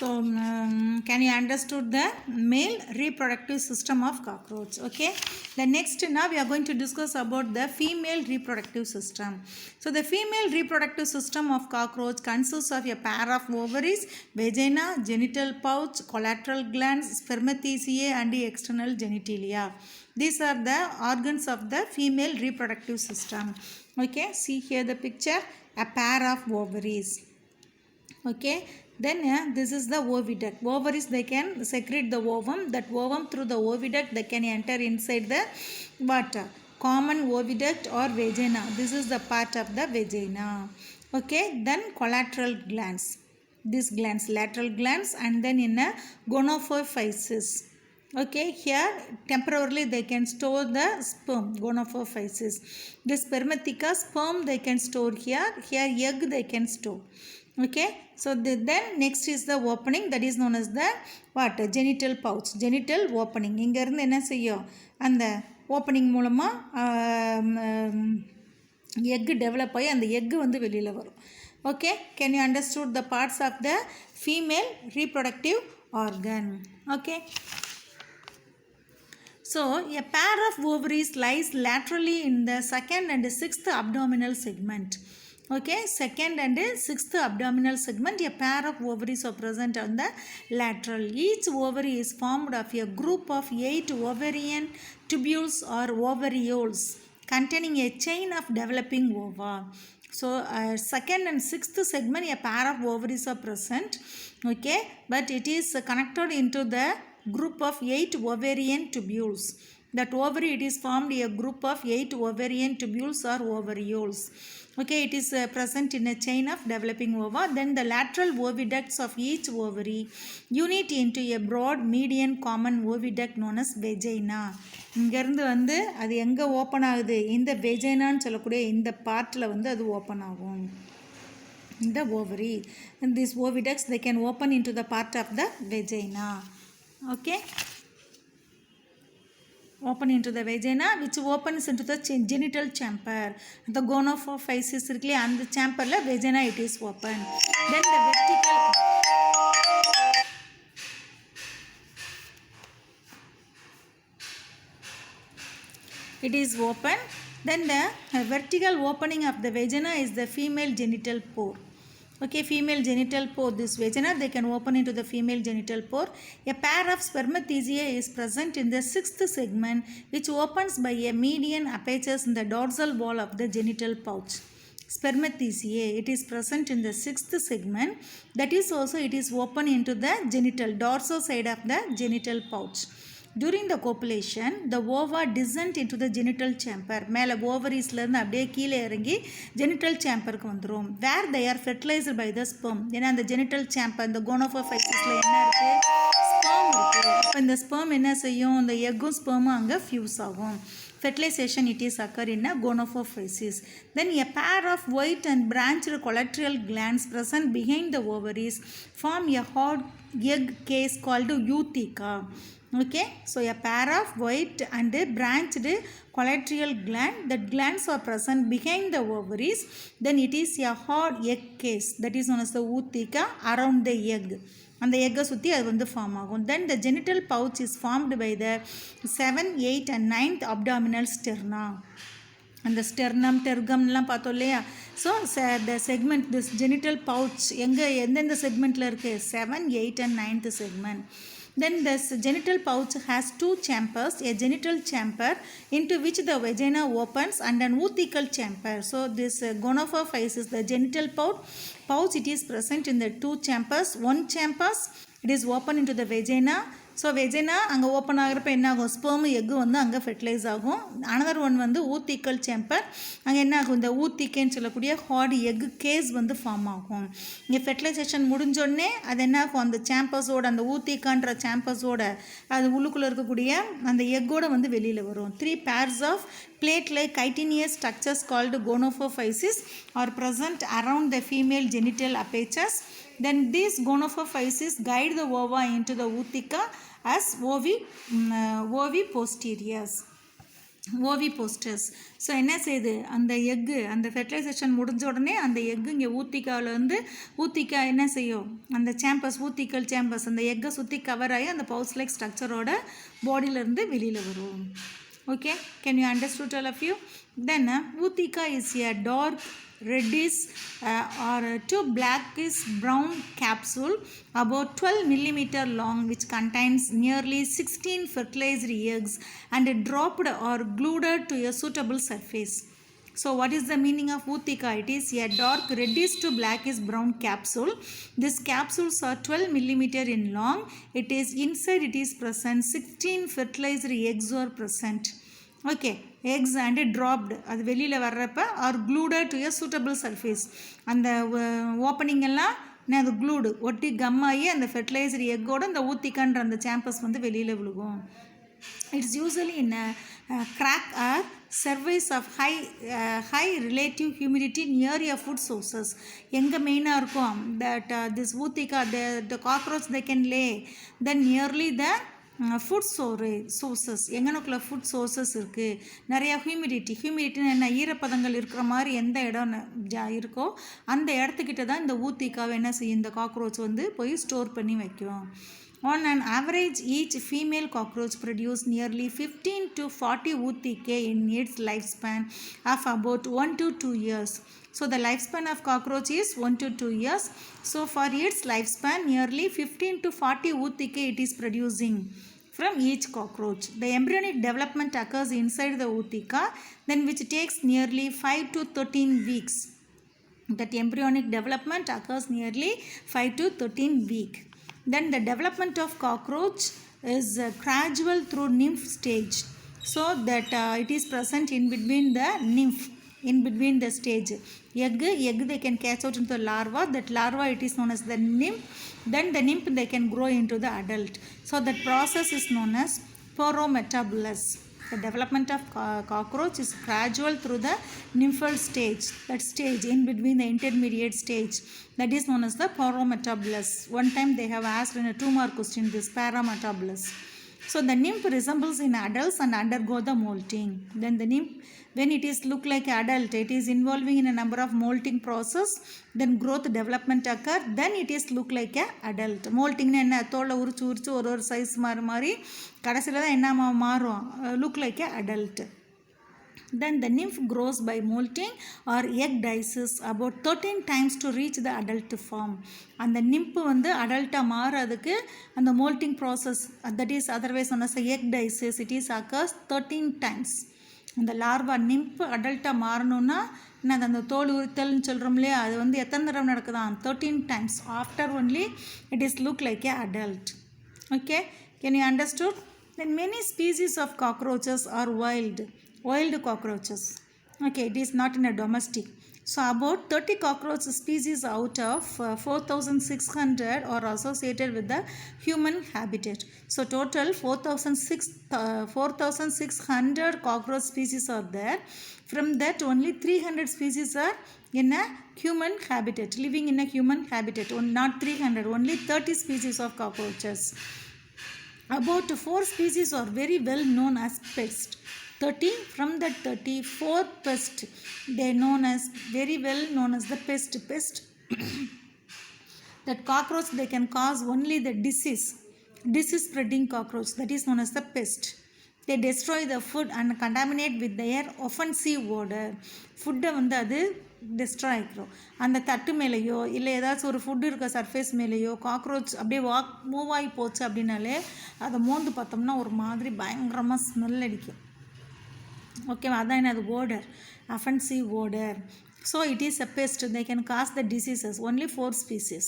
Can you understood the male reproductive system of cockroach? Okay. The next now we are going to discuss about the female reproductive system. So the female reproductive system of cockroach consists of a pair of ovaries, vagina, genital pouch, collateral glands, spermatozoa, and the external genitalia. These are the organs of the female reproductive system. Okay. See here the picture, a pair of ovaries. Okay, then this is the oviduct. Ovaries, they can secrete the ovum. That ovum through the oviduct they can enter inside the water. Common oviduct or vagina. This is the part of the vagina. Okay, then collateral glands. These glands, lateral glands, and then in a gonophysis. Okay, here temporarily they can store the sperm, gonophysis. This spermatheca, sperm they can store here. Here egg they can store. Okay, so then next is the opening, that is known as the what? Genital pouch. Genital opening. இங்க இருந்து என்ன செய்யும், அந்த opening மூலமாக egg develop ஆகி அந்த egg வந்து வெளியில் வரும். Okay, can you understood the parts of the female reproductive organ? Okay, so a pair of ovaries lies laterally in the second and sixth abdominal segment. Okay, second and sixth abdominal segment, a pair of ovaries are present on the lateral. Each ovary is formed of a group of 8 ovarian tubules or ovarioles containing a chain of developing ova. So second and sixth segment, a pair of ovaries are present. Okay, but it is connected into the group of 8 ovarian tubules. That ovary, it is formed a group of 8 ovarian tubules or ovarioles. Okay, it is present in a chain of developing ova. Then the lateral oviducts of each ovary unite into a broad median common oviduct known as vagina. இங்கேருந்து வந்து அது எங்கே open ஆகுது, இந்த வெஜைனான்னு சொல்லக்கூடிய இந்த பார்ட்டில் வந்து அது ஓப்பன் ஆகும். இந்த ovary, and these oviducts they can open into the part of the vagina. Okay, open into the vagina, which opens into the genital chamber. The gonophysis irukle and the chamber la vagina it is open. Then the vertical, it is open. Then the vertical opening of the vagina is the female genital pore. Okay, female genital pore, this vagina they can open into the female genital pore. A pair of spermatozoa is present in the sixth segment, which opens by a median aperture in the dorsal wall of the genital pouch. Spermatozoa, it is present in the sixth segment, that is also it is open into the genital dorsal side of the genital pouch. During the copulation, the ova descend into the genital chamber. மேலே ஓவரீஸ்லேருந்து அப்படியே கீழே இறங்கி genital சேம்பருக்கு வந்துடும். வேர் they are fertilized by the sperm. ஏன்னா அந்த genital chamber, இந்த கோனோஃபைசிஸில் என்ன இருக்குது, ஸ்பெர்ம் இருக்குது. அப்போ இந்த ஸ்பெர்ம் என்ன செய்யும், இந்த எக்கும் ஸ்பெர்மும் அங்கே ஃபியூஸ் ஆகும். Fertilization it is occur in a gonophysis. Then a pair of white and branched collateral glands present behind the ovaries form a hard egg case called ootheca. Okay, so a pair of white and branched collateral gland, that glands are present behind the ovaries. Then it is a hard egg case, that is known as the ootheca, around the egg. அந்த எக்கை சுற்றி அது வந்து form ஆகும். Then the genital pouch is formed by the 7, 8 and 9th abdominal sterna. அந்த sternum டெர்கம்லாம் பார்த்தோம் இல்லையா. So the segment this genital pouch எந்தெந்த செக்மெண்ட்டில் இருக்குது, 7, 8 and 9th segment. Then this genital pouch has 2 chambers, a genital chamber into which the vagina opens and an oothecal chamber. So this gonophysis, the genital pouch, it is present in the 2 chambers. One chamber, it is open into the vagina. So vagina அங்கே open ஆகிறப்ப என்ன ஆகும், sperm egg வந்து அங்கே fertilise ஆகும். Another one வந்து ஊத்திக்கல் chamber, அங்கே என்ன ஆகும், இந்த ஊத்திக்கேன்னு சொல்லக்கூடிய ஹார்ட் எக்கு கேஸ் வந்து ஃபார்ம் ஆகும். இங்கே ஃபெர்டிலைசேஷன் முடிஞ்சோடனே அது என்ன ஆகும், அந்த சேம்பர்ஸோட, அந்த ஊத்திக்கான்ற சேம்பர்ஸோட அது உள்ளுக்குள்ளே இருக்கக்கூடிய அந்த எக்கோட வந்து வெளியில் வரும். 3 pairs of plate-like chitinous structures called gonophysis are present around the female genital apertures. Then these gonophysis guide the ova into the ootheca as ovi posteriors. Ovipositors. So என்ன செய்யுது, அந்த எக்கு அந்த ஃபெர்டிலைசேஷன் முடிஞ்ச உடனே அந்த எக்கு இங்கே ஊத்திக்காவில் வந்து ஊத்திக்கா என்ன செய்யும், அந்த சேம்பஸ் ஊத்திக்கல் சேம்பஸ் அந்த எக்கை சுற்றி கவர் ஆகி அந்த பவுச் லைக் ஸ்ட்ரக்சரோட பாடியிலேருந்து வெளியில் வரும். Okay, can you understood all of you? Then Utica is a dark reddish or to blackish brown capsule about 12 millimeter long, which contains nearly 16 fertilized eggs and dropped or glued to a suitable surface. So what is the meaning of Utica? It is a dark reddish to blackish brown capsule. These capsules are 12 millimeter in long. It is inside it is present 16 fertilized eggs are present. Okay, eggs and dropped அது வெளியில் வர்றப்ப or glued to a suitable surface. அந்த opening எல்லாம் அது glued ஒட்டி கம்மாகி அந்த fertiliser எக்கோட அந்த ஊத்திக்கான்ற அந்த சாம்பஸ் வந்து வெளியில் விழுகும். It's usually in crack or crevice of high relative humidity near a food sources. எங்கே மெயினாக இருக்கும் that this ootheca the cockroach they can lay then nearly the food sources. எங்கனுக்குள்ள ஃபுட் சோர்சஸ் இருக்குது, நிறையா ஹியூமிடிட்டின்னு என்ன ஈரப்பதங்கள் இருக்கிற மாதிரி எந்த இடம் இருக்கோ அந்த இடத்துக்கிட்ட தான் இந்த ஊத்திக்காவை என்ன செய்யும், இந்த காக்ரோச் வந்து போய் ஸ்டோர் பண்ணி வைக்கும். On an average, each female cockroach produces nearly 15 to 40 oothecae in its lifespan of about 1 to 2 years. So the lifespan of cockroach is 1 to 2 years. So for its lifespan, nearly 15 to 40 oothecae it is producing from each cockroach. The embryonic development occurs inside the ootheca, then which takes nearly 5 to 13 weeks. That embryonic development occurs nearly 5 to 13 weeks. Then the development of cockroach is gradual through nymph stage. So that it is present in between the nymph, in between the stage. Egg they can catch out into the larva. That larva it is known as the nymph. Then the nymph they can grow into the adult. So that process is known as porometabolous. The development of cockroach is gradual through the nymphal stage. That stage in between the intermediate stage, that is known as the porometabolous. One time they have asked in a 2-mark question this parametabolous. So the nymph resembles in adults and undergo the molting. Then the nymph, when it is look like adult, it is involving in a number of molting process. Then growth development occur. Then it is look like a adult. Molting என்ன தோலை உரிச்சு ஒரு size மாறி கடைசியில் தான் என்ன மாறும், look like a adult. Then the nymph grows by molting or egg dices about 13 times to reach the adult form. அந்த nymph வந்து அடல்ட்டாக மாறதுக்கு அந்த molting process, that is otherwise known as egg dices, it is occurs 13 times. அந்த larva nymph அடல்ட்டாக மாறணும்னா என்ன அந்த தோல் உரித்தல்னு சொல்கிறோம் இல்லையா, அது வந்து எத்தனை தடவை நடக்குதான், 13 times. After only it is look like a adult. Okay, can you understood? Then many species of cockroaches are wild cockroaches. Okay, it is not in a domestic. So about 30 cockroach species out of 4,600 are associated with the human habitat. So total 4,600 cockroach species are there. From that only 300 species are in a human habitat, living in a human habitat. Not 300, only 30 species of cockroaches. About 4 species are very well known as pests. 30, from that 34 pest they known as very well known as the pest. That cockroach they can cause only the disease spreading cockroach, that is known as the pest. They destroy the food and contaminate with their offensive odor. ஃபுட்டை வந்து அது destroy ஆகிக்கிறோம். அந்த தட்டு மேலேயோ இல்லை ஏதாச்சும் ஒரு food இருக்க சர்ஃபேஸ் மேலேயோ காக்ரோச் அப்படியே மூவ் ஆகி போச்சு அப்படின்னாலே அதை மோந்து பார்த்தோம்னா ஒரு மாதிரி பயங்கரமாக ஸ்மெல் அடிக்கும். ஓகேவா, அதான் என்ன அது order, offensive order. So it is a pest, they can cause the diseases. Only 4 species.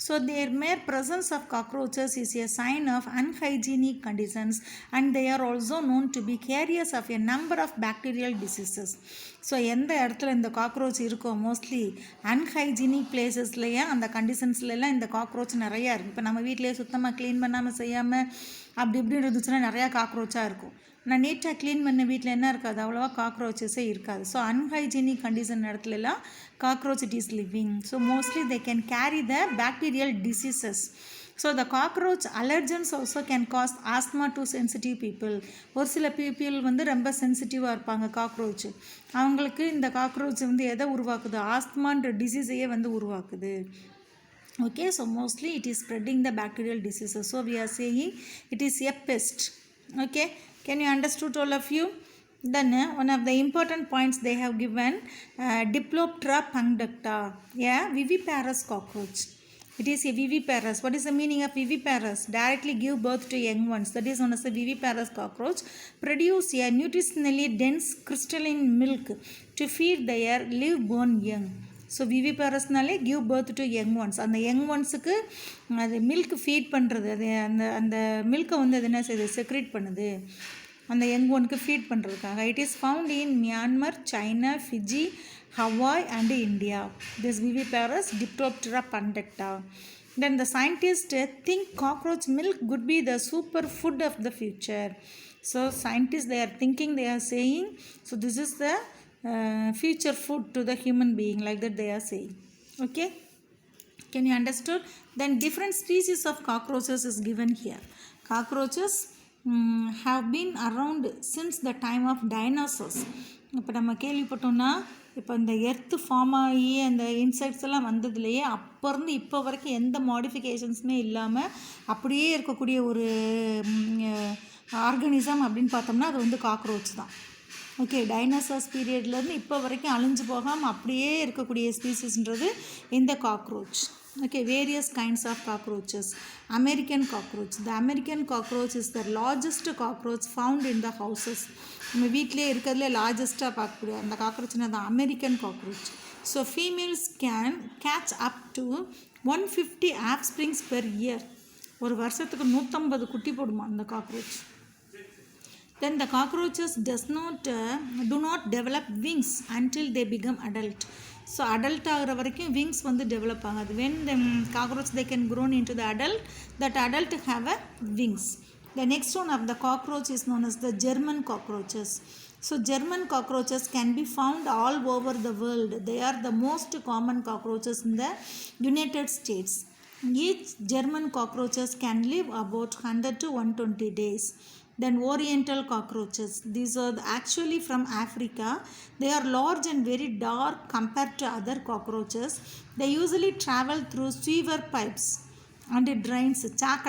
So their mere presence of cockroaches is a sign of unhygienic conditions, and they are also known to be carriers of a number of bacterial diseases. So எந்த இடத்துல இந்த cockroach இருக்கோ mostly unhygienic பிளேசஸ்லேயே அந்த கண்டிஷன்ஸ்லாம் இந்த cockroach நிறையா இருக்குது. இப்போ நம்ம வீட்டிலேயே சுத்தமாக க்ளீன் பண்ணாமல் செய்யாமல் அப்படி இப்படி இருந்துச்சுன்னா நிறையா காக்ரோச்சாக இருக்கும். நான் நீட்டாக க்ளீன் பண்ண வீட்டில் என்ன இருக்காது, அவ்வளோவா காக்ரோச்சஸே இருக்காது. ஸோ அன்ஹைஜீனிக் கண்டிஷன் இடத்துலலாம் cockroach it is living. So mostly they can carry the bacterial diseases. So the cockroach allergens also can cause asthma to sensitive people. ஒரு சில people வந்து ரொம்ப சென்சிட்டிவாக இருப்பாங்க காக்ரோச். அவங்களுக்கு இந்த காக்ரோச் வந்து எதை உருவாக்குது, ஆஸ்துமான்ற டிசீஸையே வந்து உருவாக்குது. Okay, so mostly it is spreading the bacterial diseases. So we are saying it is a pest. Okay, can you understood all of you? Then one of the important points they have given, Diploptera punctata, yeah, viviparous cockroach. It is a viviparous. What is the meaning of viviparous? Directly give birth to young ones. That is known as a viviparous cockroach. Produce a nutritionally dense crystalline milk to feed their live-born young. So விவிபேரஸ்னாலே give birth to young ones. அந்த young ஒன்ஸுக்கு அது milk feet பண்ணுறது, அது அந்த மில்கை வந்து அது என்ன செய்யுது, செக்ரேட் பண்ணுது அந்த யங் ஒனுக்கு ஃபீட் பண்ணுறதுக்காக. It is found in Myanmar, China, Fiji, Hawaii and India. This விவிபேரஸ் Diploptera punctata. Then the scientists think cockroach milk could be the super food of the future. So scientists, they are thinking, they are saying, so this is the future food to the human being, like that they are saying. Okay, can you understood? Then different species of cockroaches is given here. Cockroaches have been around since the time of dinosaurs. இப்போ நம்ம கேள்விப்பட்டோம்னா, இப்போ இந்த earth form ஆகி அந்த insects எல்லாம் வந்ததுலேயே அப்போ இருந்து இப்போ வரைக்கும் எந்த மாடிஃபிகேஷன்ஸுமே இல்லாமல் அப்படியே இருக்கக்கூடிய ஒரு ஆர்கனிசம் அப்படின்னு பார்த்தோம்னா அது வந்து காக்ரோச் தான். ஓகே, டைனோசார்ஸ் பீரியட்லேருந்து இப்போ வரைக்கும் அழிஞ்சு போகாமல் அப்படியே இருக்கக்கூடிய ஸ்பீசிஸ்ன்றது இந்த cockroach. Okay, various kinds of cockroaches. American cockroach. The American cockroach is the largest cockroach found in the houses. நம்ம வீட்டிலே இருக்கிறதுலே லார்ஜஸ்ட்டாக பார்க்கக்கூடிய அந்த காக்ரோச்னா தான் American cockroach. So females can catch up to 150 offsprings per year. ஒரு வருஷத்துக்கு 150 குட்டி போடுமா அந்த cockroach. Then the cockroaches do not develop wings until they become adult. So adult ஆகிற வரைக்கும் wings வந்து டெவலப் ஆகாது. When the cockroach they can grown into the adult, that adult have a wings. The next one of the cockroach is known as the German cockroaches. So German cockroaches can be found all over the world. They are the most common cockroaches in the United States. Each German cockroaches can live about 100 to 120 days. Then oriental cockroaches. These are actually from Africa. They are large and very dark compared to other cockroaches. They usually travel through sewer pipes and drains.